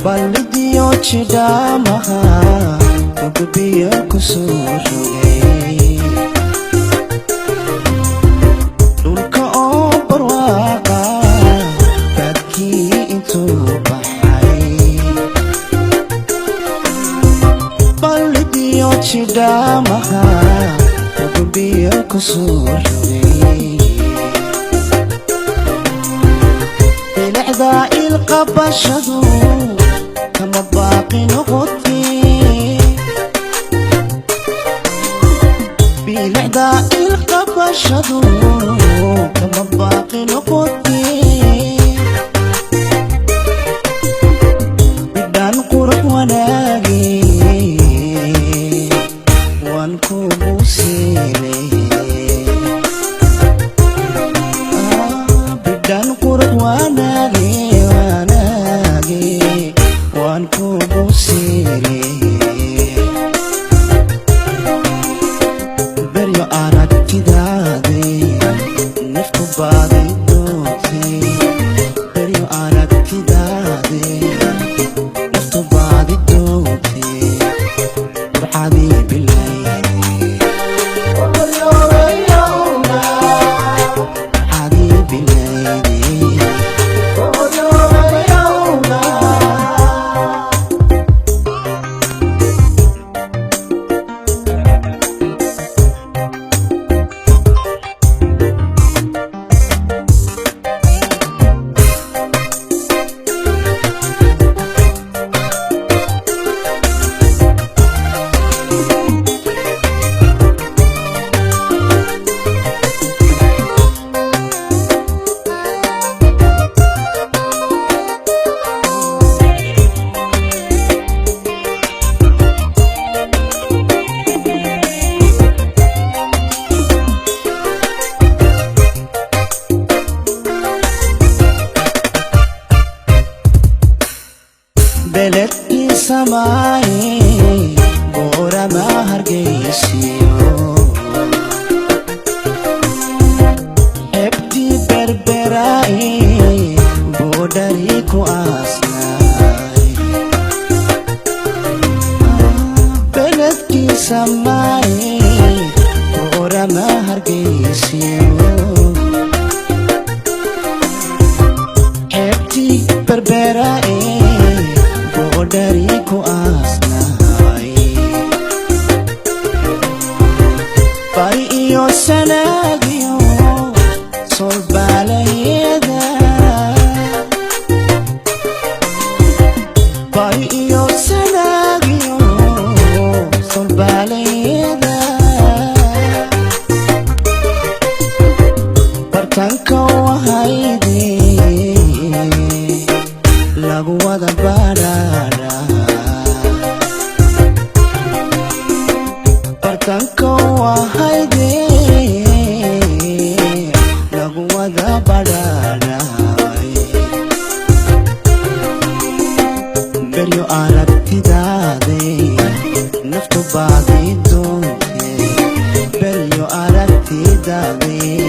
baldiyo chidamaha ubiya kusurugay dhulka oo barwaqa dadkii intuu baxay baldiyo chidamaha ubiya kusurugay bilacda ilqabashadu كما باقي نغطي بالعداء القبشدو كما باقي نغطي بدان قرب وناقي وانكوبو سيلي بدان قرب وناقي وانكوبو سيري بريو aragtidaadii naftu baaday doontay بريو aragtidaadii naftu baaday doontay burxadii bilaydi burxadii bilaydi beledkii samaayey boorama hargeysiyo ebtii berberaayey boodharii ku aasnaay beledkii samaayey boorama hargeysiyo ebtii berberaayey boodharii ku aasnaay bari iyo sanaagiyo solbaalayada bari iyo sanaagiyo solbaalayada bartanka wahayde lagu wada badhaadha bartanka wahayde lagu wada badhaadhay beryo aragtidaadey naftu baaday doontay beryo aragtidaadey